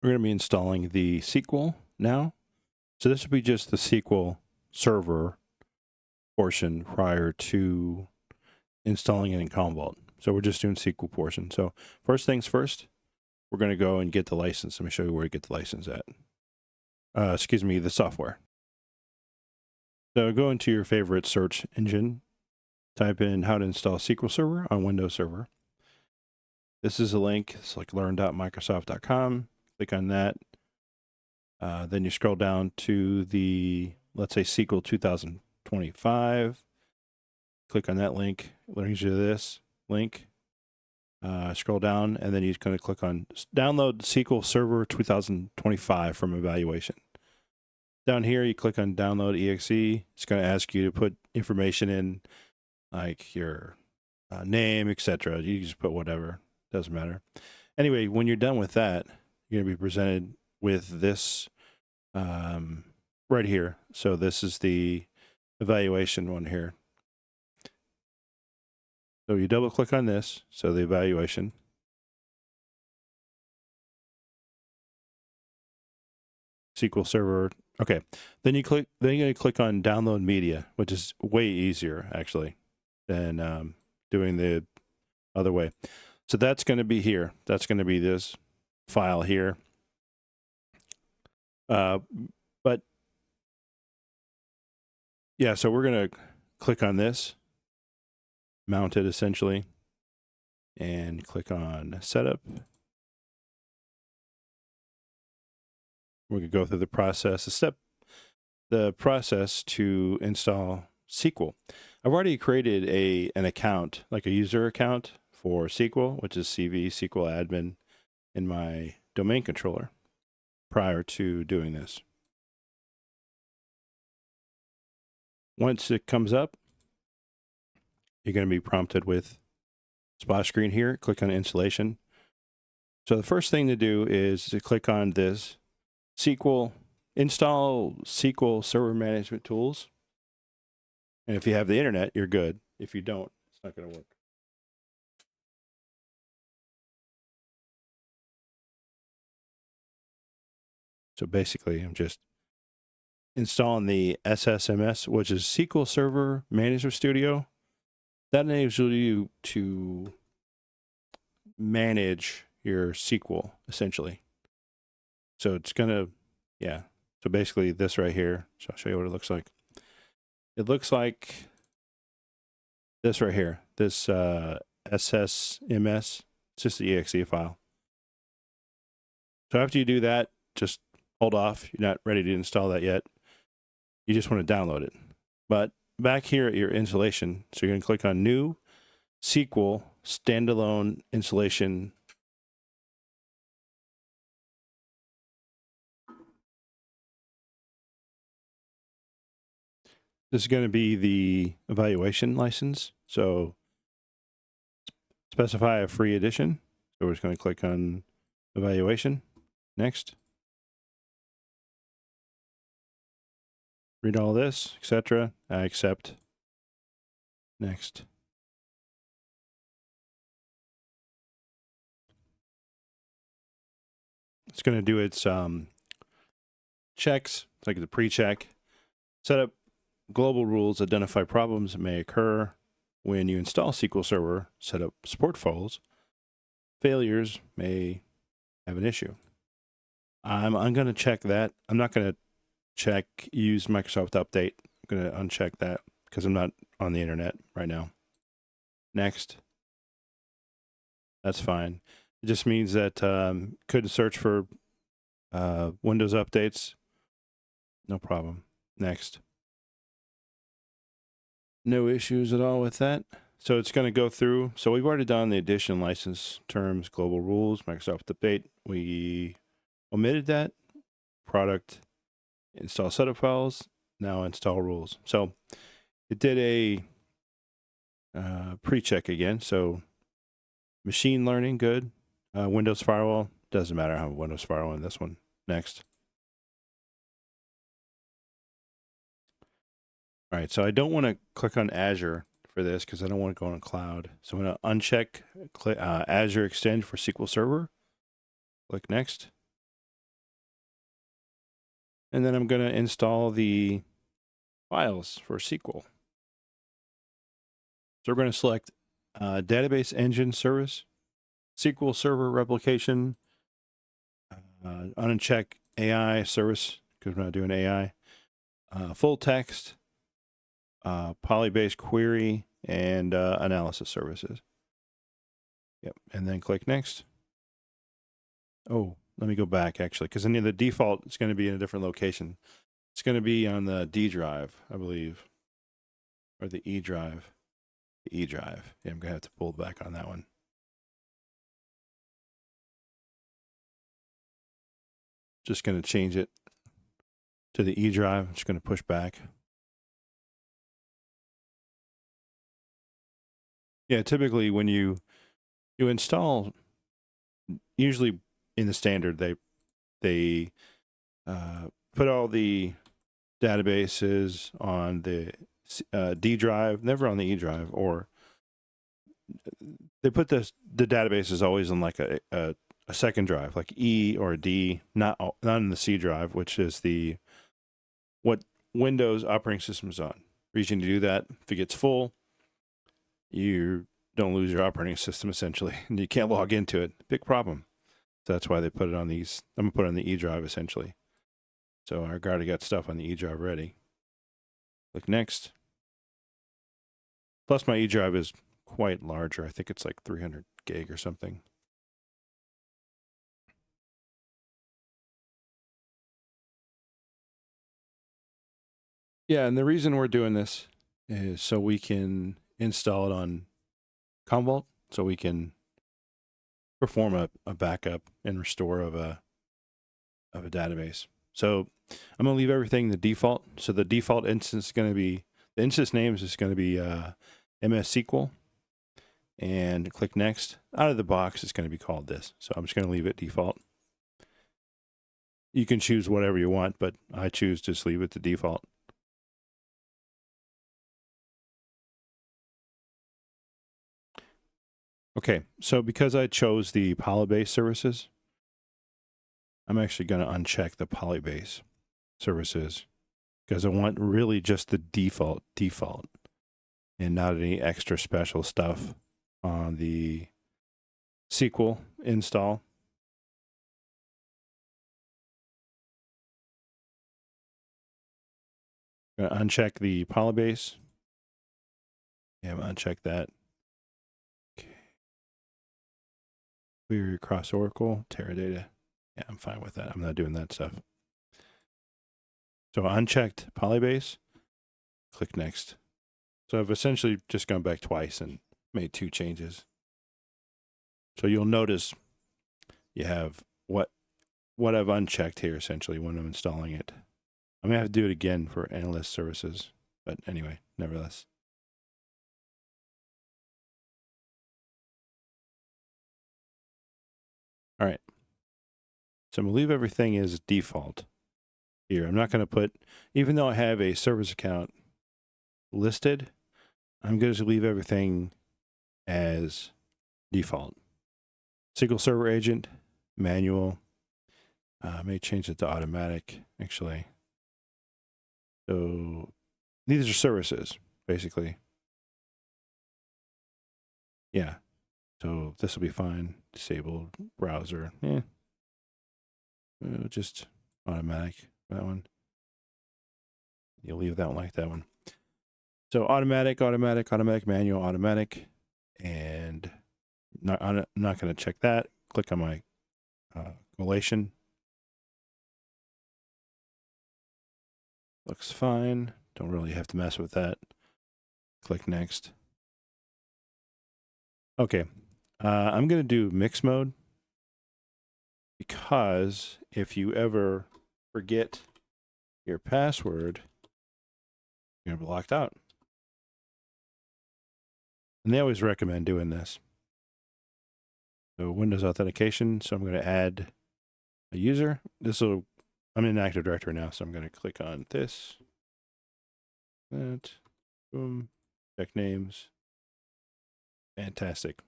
We're going to be installing the SQL now. So this will be just the SQL server portion prior to installing it in Commvault. So we're just doing SQL portion. So first things first, we're going to go and get the license. Let me show you where to get the license at. Excuse me, the software. So go into your favorite search engine, type in how to install SQL Server on Windows Server. This is a link. It's like learn.microsoft.com. Click on that. Then you scroll down to the, let's say, SQL 2025. Click on that link. It brings you to this link. Scroll down, and then you're going to click on Download SQL Server 2025 from Evaluation. Down here, you click on Download EXE. It's going to ask you to put information in, like your name, etc. You just put whatever. Doesn't matter. Anyway, when you're done with that, you're going to be presented with this right here. So this is the evaluation one here. So you double click on this, so the evaluation. SQL Server. Okay. Then you're going to click on Download Media, which is way easier actually than doing the other way. So that's going to be here. That's going to be this file here. But yeah, so we're going to click on this, mount it essentially, and click on Setup. We're going to go through the process, the process to install SQL. I've already created an account, like a user account for SQL, which is CV, SQL admin, in my domain controller prior to doing this. Once it comes up, you're going to be prompted with splash screen here. Click on installation. So the first thing to do is to click on this install SQL Server Management Tools. And if you have the internet, you're good. If you don't, it's not going to work. So basically, I'm just installing the SSMS, which is SQL Server Management Studio. That enables you to manage your SQL, essentially. So it's going to, yeah. So basically this right here. So I'll show you what it looks like. It looks like this right here, this SSMS. It's just the exe file. So after you do that, just hold off. You're not ready to install that yet. You just want to download it. But back here at your installation, so you're going to click on New SQL Standalone Installation. This is going to be the evaluation license. So specify a free edition. So we're just going to click on evaluation. Next. Read all this, etc. I accept. Next. It's going to do its checks. It's like the pre-check. Set up global rules, identify problems that may occur when you install SQL Server, set up support falls. Failures may have an issue. I'm going to check that. I'm not going to check use Microsoft Update. I'm going to uncheck that because I'm not on the internet right now. Next. That's fine. It just means that couldn't search for Windows updates. No problem. Next. No issues at all with that. So it's going to go through. So we've already done the addition, license, terms, global rules, Microsoft Update. We omitted that. Product, install setup files, now install rules. So it did a pre-check again. So machine learning, good. Windows firewall, doesn't matter how Windows firewall in this one. Next. All right, so I don't want to click on Azure for this because I don't want to go on a cloud. So I'm going to uncheck Azure Extend for SQL Server. Click Next. And then I'm going to install the files for SQL. So we're going to select Database Engine Service, SQL Server Replication, uncheck AI service because we're not doing AI, full text, Polybase query, and analysis services. Yep, and then click next. Oh, let me go back actually, because in the default, it's going to be in a different location. It's going to be on the D drive, I believe, or the E drive. The E drive. Yeah, I'm going to have to pull back on that one. Just going to change it to the E drive. I'm just going to push back. Yeah, typically when you install, usually in the standard, they put all the databases on the D drive, never on the E drive, or they put the databases always on like a second drive, like E or D, not in the C drive, which is what Windows operating system is on. Reason to do that, if it gets full, you don't lose your operating system essentially, and you can't log into it. Big problem. So that's why they put it on these. I'm gonna put it on the E drive essentially. So I already got stuff on the E drive ready. Click next. Plus my E drive is quite larger. I think it's like 300 gig or something. Yeah, and the reason we're doing this is so we can install it on Commvault, so we can perform a backup and restore of a database. So I'm going to leave everything the default. So the default instance is going to be, the instance name is just going to be MS SQL, and click next. Out of the box, it's going to be called this. So I'm just going to leave it default. You can choose whatever you want, but I choose to just leave it to default. Okay, so because I chose the Polybase services, I'm actually going to uncheck the Polybase services because I want really just the default and not any extra special stuff on the SQL install. I'm going to uncheck the Polybase. Yeah, uncheck that. Okay. Query across Oracle, Teradata. Yeah, I'm fine with that. I'm not doing that stuff. So unchecked Polybase, click next. So I've essentially just gone back twice and made 2 changes. So you'll notice you have what I've unchecked here essentially when I'm installing it. I'm gonna have to do it again for analyst services, but anyway, nevertheless. All right. So I'm gonna leave everything as default here. I'm not gonna put, even though I have a service account listed, I'm going to leave everything as default. SQL Server Agent, manual. I may change it to automatic, actually. So these are services, basically. Yeah. So this will be fine. Disabled browser. Yeah. Just automatic, that one. You'll leave that one like that one. So automatic, manual, automatic. And I'm not going to check that. Click on my collation. Looks fine. Don't really have to mess with that. Click next. Okay. I'm going to do mix mode because if you ever forget your password, you're going to be locked out. And they always recommend doing this. So Windows authentication. So I'm going to add a user. I'm in Active Directory now, so I'm going to click on this. That. Boom. Check names. Fantastic.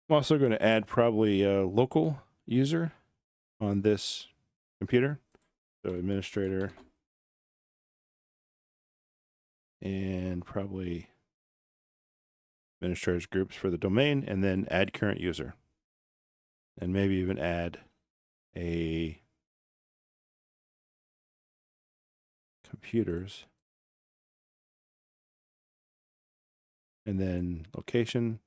I'm also going to add probably a local user on this computer. So administrator. And probably administrators groups for the domain, and then add current user. And maybe even add a computers. And then location.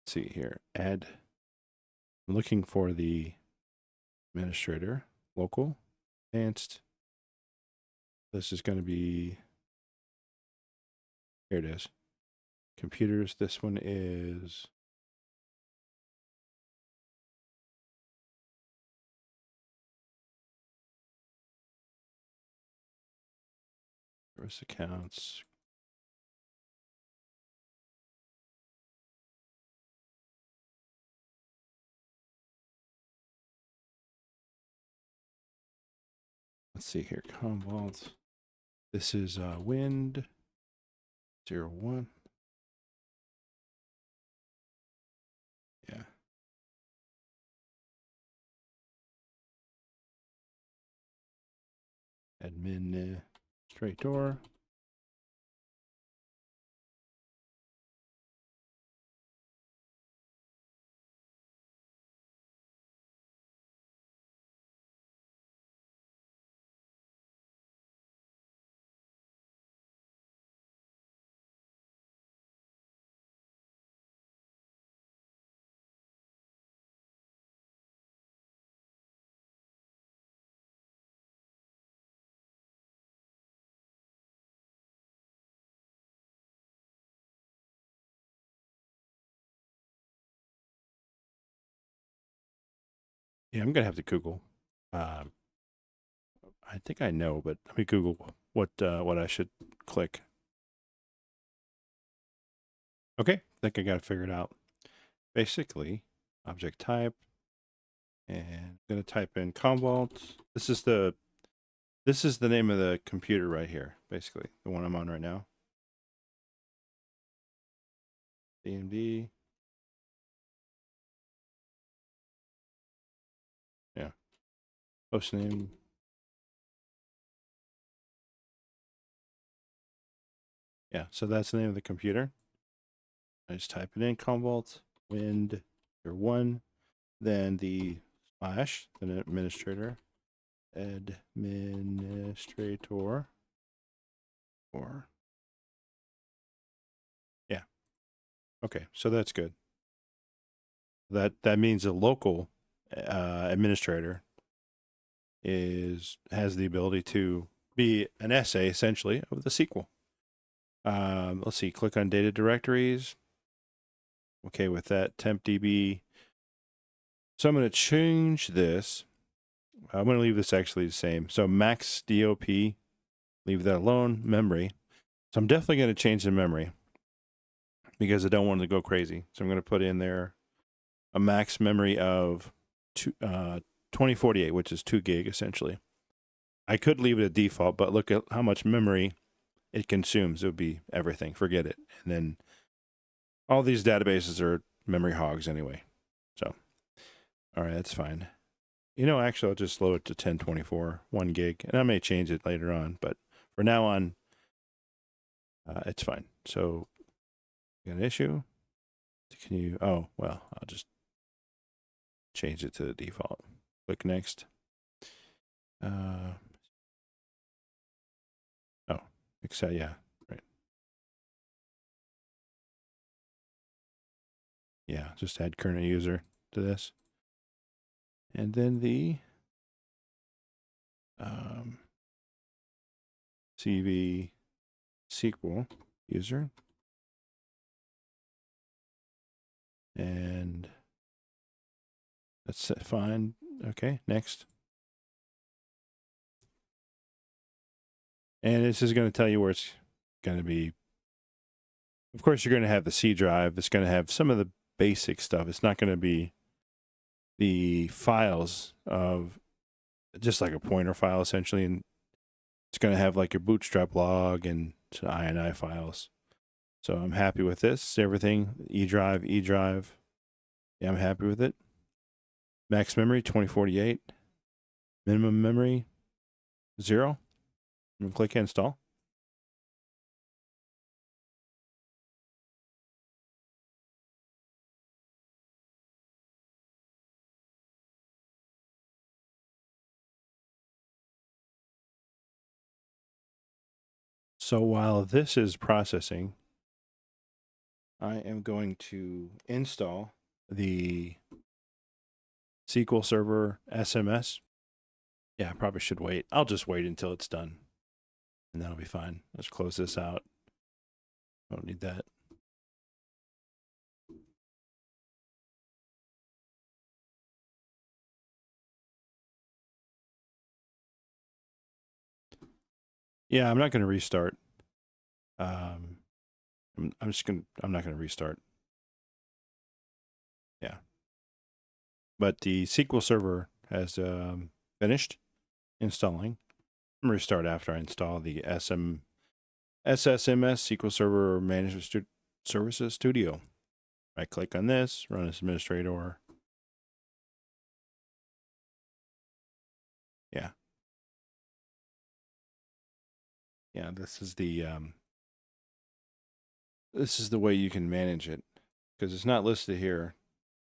Let's see here. Add. I'm looking for the administrator. Local. Advanced. This is going to be. Here it is. Computers. This one is. Service accounts. Let's see here. Commvault. This is wind 01. Yeah. Administrator. Yeah, I'm gonna have to Google. I think I know, but let me Google what I should click. Okay, I think I got it figured out. Basically, object type, and I'm gonna type in Commvault. This is the name of the computer right here. Basically, the one I'm on right now. DMD. Yeah. Host name. Yeah, so that's the name of the computer. I just type it in Commvault wind 1, then the slash, then administrator, administrator, or yeah. Okay, so that's good. That means a local administrator has the ability to be an essay essentially of the SQL. Let's see, click on data directories. Okay, with that temp DB. So I'm going to change this. I'm going to leave this actually the same. So max DOP, leave that alone. Memory. So I'm definitely going to change the memory because I don't want it to go crazy. So I'm going to put in there a max memory of 2048, which is 2 gig essentially. I could leave it at default, but look at how much memory it consumes. It would be everything. Forget it. And then all these databases are memory hogs anyway. So, all right, that's fine. You know, actually, I'll just load it to 1024, 1 gig, and I may change it later on, but for now on, it's fine. So, got an issue? Can you? Oh, well, I'll just change it to the default. Click next. Oh, except yeah, right. Yeah, just add current user to this, and then the CV SQL user, and that's fine. Okay, next. And this is going to tell you where it's going to be. Of course, you're going to have the C drive. It's going to have some of the basic stuff. It's not going to be the files of just like a pointer file, essentially. And it's going to have like your bootstrap log and some INI files. So I'm happy with this. Everything, E drive. Yeah, I'm happy with it. Max memory 2048. Minimum memory 0. And click install. So while this is processing, I am going to install the SQL Server SMS. Yeah, I probably should wait. I'll just wait until it's done, and that'll be fine. Let's close this out. Don't need that. Yeah, I'm not going to restart. I'm not going to restart. Yeah. But the SQL Server has finished installing. I'm going to restart after I install the SSMS SQL Server Management Services Studio. Right click on this, run as administrator. Yeah. Yeah, this is the way you can manage it, because it's not listed here.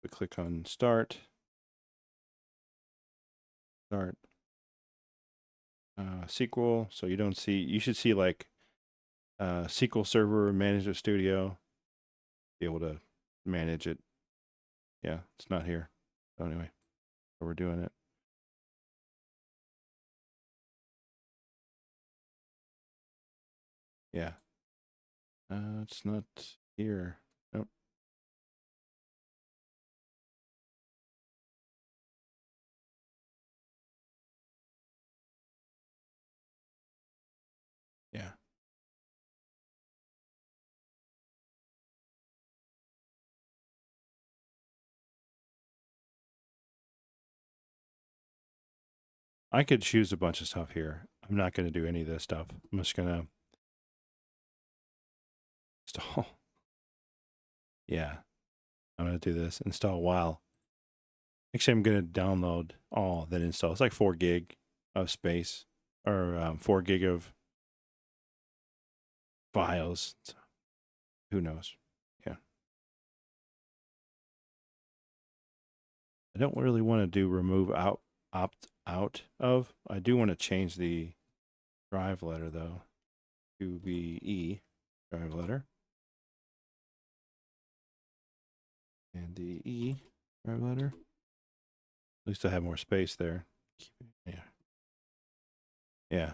We click on start, SQL. So you should see like SQL Server Management Studio, be able to manage it. Yeah, it's not here. So anyway, so we're doing it. Yeah. It's not here. Nope. Yeah. I could choose a bunch of stuff here. I'm not going to do any of this stuff. I'm just going to install. Yeah. I'm going to do this. Install while. Actually, I'm going to download all, then install. It's like 4 gig of space, or 4 gig of files. So who knows? Yeah. I don't really want to do remove opt out of. I do want to change the drive letter though to be E drive letter. And the E drive letter. At least I have more space there. Yeah. Yeah.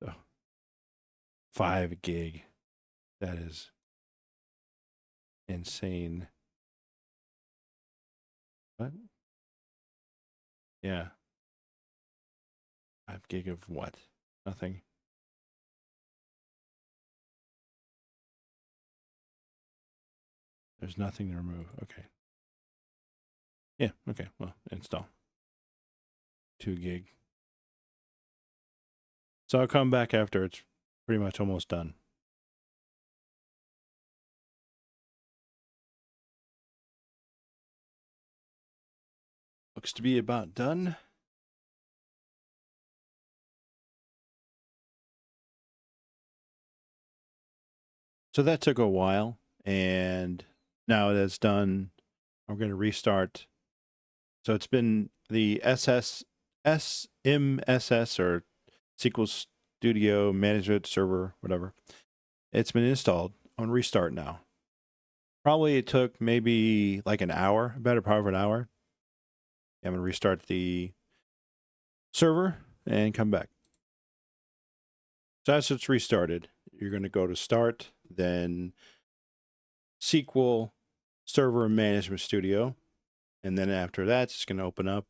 So 5 gig. That is insane. What? Yeah. 5 gig of what? Nothing. There's nothing to remove. Okay. Yeah. Okay. Well, install. 2 gig. So I'll come back after it's pretty much almost done. Looks to be about done. So that took a while, and now that's done, I'm going to restart. So it's been the SMSS or SQL Studio Management Server, whatever. It's been installed. On restart now. Probably it took maybe like an hour, better part of an hour. I'm going to restart the server and come back. So as it's restarted, you're going to go to Start, then SQL Server Management Studio. And then after that, it's going to open up.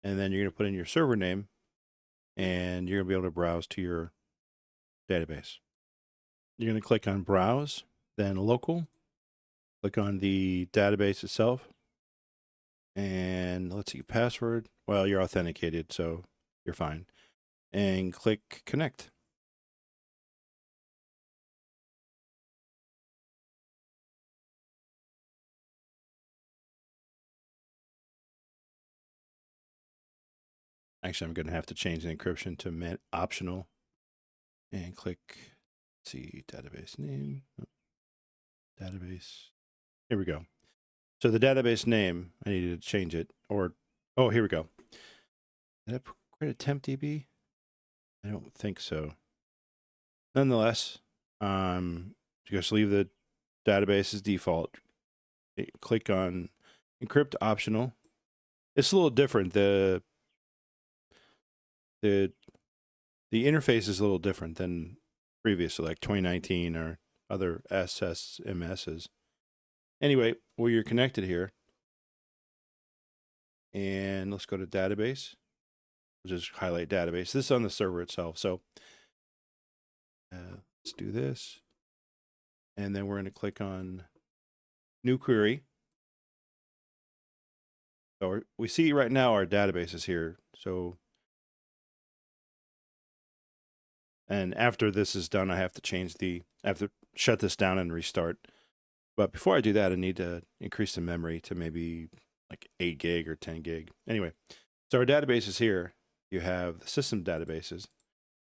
And then you're going to put in your server name. And you're going to be able to browse to your database. You're going to click on Browse, then Local. Click on the database itself. And let's see, password. Well, you're authenticated, so you're fine. And click Connect. Actually, I'm going to have to change the encryption to optional and click, see, database name, database. Here we go. So the database name, I needed to change it, or, oh, here we go. Did I create a temp DB? I don't think so. Nonetheless, just leave the database as default. Click on encrypt optional. It's a little different. The interface is a little different than previously, like 2019 or other SSMSs. Anyway, well, you're connected here. And let's go to database. We'll just highlight database. This is on the server itself. So let's do this. And then we're going to click on new query. So we see right now our database is here. So, and after this is done, I have to shut this down and restart. But before I do that, I need to increase the memory to maybe like 8 gig or 10 gig. Anyway, so our database is here. You have the system databases.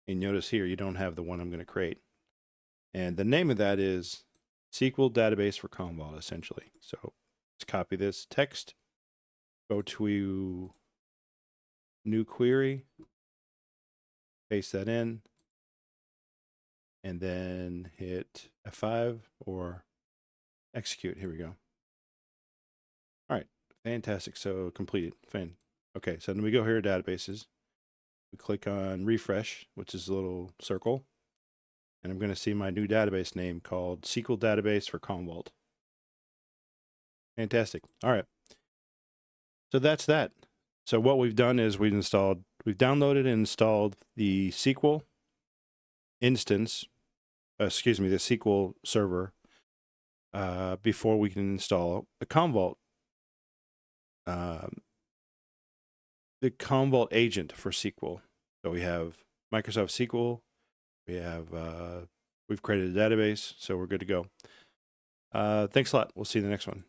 And notice here, you don't have the one I'm going to create. And the name of that is SQL database for Commvault, essentially. So let's copy this text, go to new query, paste that in, and then hit F5 or execute. Here we go. All right, fantastic. So completed. Fine. Okay, so then we go here to databases. We click on refresh, which is a little circle. And I'm going to see my new database name called SQL database for Commvault. Fantastic. All right. So that's that. So what we've done is we've downloaded and installed the SQL instance, the SQL server, before we can install the Commvault agent for SQL. So we have Microsoft SQL. We have, we've created a database, so we're good to go. Thanks a lot. We'll see you in the next one.